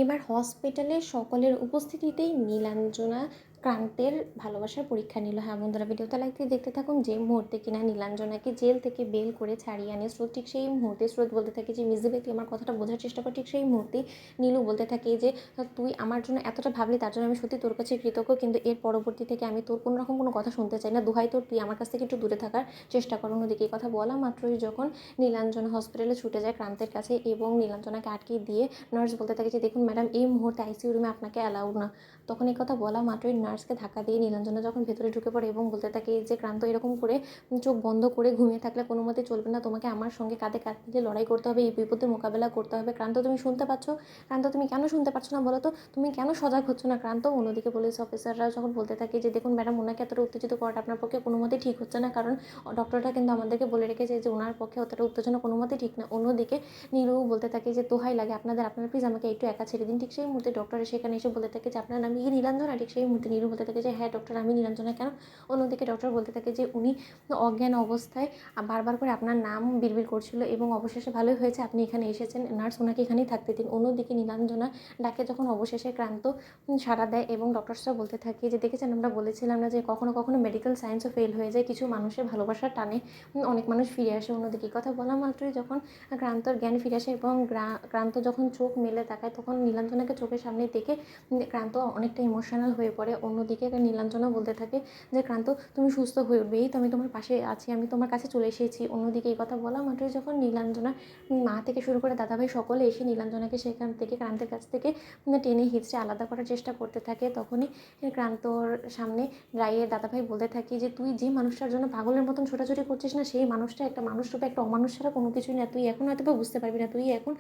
এবার হসপিটালে সকলের উপস্থিতিতেই নীলাঞ্জনা ক্রান্তের ভালোবাসার পরীক্ষা নিল। হ্যাঁ বন্ধুরা, ভিডিওটা লাইক দিয়ে দেখতে থাকুন। যে মুহূর্তে কিনা নীলাঞ্জনাকে জেল থেকে বেল করে ছাড়িয়ে আনে স্রোত, ঠিক সেই মুহূর্তে স্রোত বলতে থাকে যে মিসিবে তুই আমার কথাটা বোঝার চেষ্টা কর। ঠিক সেই মুহূর্তে নীলু বলতে থাকে যে তুই আমার জন্য এতটা ভাবলি, তার জন্য আমি সত্যি তোর কাছে কৃতজ্ঞ, কিন্তু এর পরবর্তী থেকে আমি তোর কোনো রকম কোনো কথা শুনতে চাই না। দোহাই তোর, তুই আমার কাছ থেকে একটু দূরে থাকার চেষ্টা কর। অন্যদিকে এই কথা বলা মাত্রই যখন নীলাঞ্জনা হসপিটালে ছুটে যায় ক্রান্তের কাছে এবং নীলাঞ্জনাকে আটকে দিয়ে নার্স বলতে থাকে যে দেখুন ম্যাডাম, এই মুহূর্তে আইসিইউ রুমে আপনাকে অ্যালাউ না। তখন এই কথা বলা মাত্রই নার্সকে ধাক্কা দিয়ে নীলাঞ্জনা যখন ভেতরে ঢুকে পড়ে এবং বলতে থাকে যে ক্রান্ত এরকম করে চোখ বন্ধ করে ঘুমিয়ে থাকলে কোনো মতে চলবে না, তোমাকে আমার সঙ্গে কাঁধে কাঁধ মিলিয়ে লড়াই করতে হবে, এই বিপদের মোকাবেলা করতে হবে। ক্রান্ত তুমি শুনতে পাচ্ছ? ক্রান্ত তুমি কেন শুনতে পারছো না বলো তো? তুমি কেন সজাগ হচ্ছ না ক্রান্ত? অন্যদিকে পুলিশ অফিসাররা যখন বলতে থাকে যে দেখুন ম্যাডাম, ওনাকে এতটা উত্তেজিত করাটা আপনার পক্ষে কোনো মতেই ঠিক হচ্ছে না, কারণ ডক্টরটা কিন্তু আমাদেরকে বলে রেখেছে যে ওনার পক্ষে অতটা উত্তেজনা কোনো মতেই ঠিক না। অন্যদিকে নীলু বলতে থাকে যে দোহাই লাগে আপনারা প্লিজ আমাকে একটু একা ছেড়ে দিন। ঠিক সেই মুহূর্তে ডক্টর সেখানে এসে বলতে থাকে যে আপনার নাম কি নীলাঞ্জনা? ঠিক সেই মুহূর্তে নীলু বলতে থাকে যে হ্যাঁ ডক্টর, আমি নীলাঞ্জনা। কেন? অন্যদিকে ডক্টর বলতে থাকে যে উনি অজ্ঞান অবস্থায় বারবার করে আপনার নাম বিড়বিড় করছিল এবং অবশেষে ভালোই হয়েছে আপনি এখানে এসেছেন, নার্স ওনাকে এখানেই থাকতে দিন। অন্যদিকে নীলাঞ্জনা ডাকে যখন অবশেষে ক্রান্ত সাড়া দেয় এবং ডক্টরসরা বলতে থাকে যে দেখেছেন, আমরা বলেছিলাম না যে কখনো কখনো মেডিকেল সায়েন্সও ফেল হয়ে যায়, কিছু মানুষের ভালোবাসার টানে অনেক মানুষ ফিরে আসে। অন্যদিকে কথা বলা মাত্রই যখন ক্রান্তর জ্ঞান ফিরে আসে এবং ক্রান্ত যখন চোখ মেলে তাকায় তখন নীলাঞ্জনাকে চোখের সামনে দেখে ক্রান্ত অনেকটা ইমোশনাল হয়ে পড়ে। অন্যদিকে নীলাঞ্জনা বলতে থাকে যে ক্রান্ত তুমি সুস্থ হয়ে উঠবে, এই তো আমি তোমার পাশে আছি, আমি তোমার কাছে চলে এসেছি। অন্যদিকে এই কথা বলা মাত্রই যখন নীলাঞ্জনা মা থেকে শুরু করে দাদাভাই সকলে এসে নীলাঞ্জনাকে সেখান থেকে ক্রান্তের কাছ থেকে টেনে হিঁচড়ে আলাদা করার চেষ্টা করতে থাকে, তখনই ক্রান্তর সামনে রায়ের দাদাভাই বলতে থাকে যে তুই যে মানুষটার জন্য পাগলের মতন ছোটাছুটি করছিস না, সেই মানুষটা একটা মানুষ রূপে একটা অমানুষ ছাড়া কোনো কিছুই না। তুই এখন হয়তো বা বুঝতে পারবি না, তুই এখন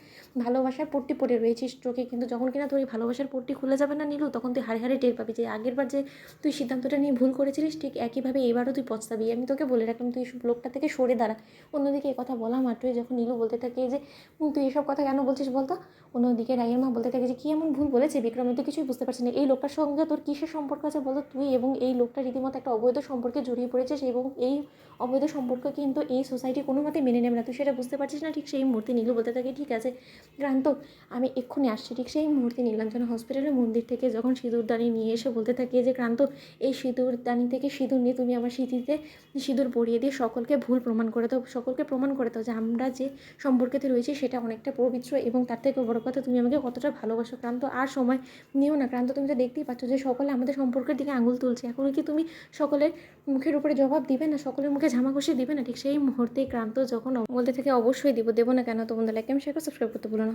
ভালোবাসার পট্টি পড়ে রয়েছিস চোখে, কিন্তু যখন কিনা তোর এই ভালোবাসার পট্টি খুলে যাবে না নীলু, তখন তুই হাড়ে হাড়ে টের পাবি যে আগেরবার যে তুই সিদ্ধান্তটা নিয়ে ভুল করেছিলিস, ঠিক একইভাবে এবারও তুই পস্তাবি। আমি তোকে বলে রাখলাম, তুই লোকটা থেকে সরে দাঁড়া। অন্যদিকে এই কথা বলা মাত্রই যখন নীলু বলতে থাকে যে তুই এসব কথা কেন বলছিস বলতো? অন্যদিকে রায়ের মা বলতে থাকে যে কী এমন ভুল বলেছে বিক্রম, আমি তো কিছুই বুঝতে পারছি না, এই লোকটার সঙ্গে তোর কিসের সম্পর্ক আছে বলতো? তুই এবং এই লোকটা রীতিমতো একটা অবৈধ সম্পর্কে জড়িয়ে পড়েছিস এবং এই অবৈধ সম্পর্ক কিন্তু এই সোসাইটি কোনো মতে মেনে নেবে না, তুই সেটা বুঝতে পারছিস না? ঠিক সেই মুহূর্তে নীলু বলতে থাকে ঠিক আছে ক্রান্ত, আমি এক্ষুনি আসছি। ঠিক সেই মুহূর্তে নীলাঞ্জনা হসপিটালের মন্দির থেকে যখন সিঁদুরদানি নিয়ে এসে বলতে থাকে যে ক্রান্ত, এই সিঁদুরদানি থেকে সিঁদুর নিয়ে তুমি আমার স্মৃতিতে সিঁদুর পরিয়ে দিয়ে সকলকে ভুল প্রমাণ করে দাও, সকলকে প্রমাণ করে দাও যে আমরা যে সম্পর্কেতে রয়েছি সেটা অনেকটা পবিত্র এবং তার থেকে বড় কথা তুমি আমাকে কতটা ভালোবাসো। ক্রান্ত আর সময় নিও না ক্রান্ত, তুমি তো দেখতেই পাচ্ছ যে সকলে আমাদের সম্পর্কের দিকে আঙুল তুলছে, এখনও কি তুমি সকলের মুখের উপরে জবাব দিবে না, সকলের মুখে ঝামা ঘষে দিবে না? ঠিক সেই মুহূর্তে ক্রান্ত যখন বলতে থাকে অবশ্যই দেবো না কেন। তো বন্ধুরা লাইক, শেয়ার, সাবস্ক্রাইব করতে ভুলো না।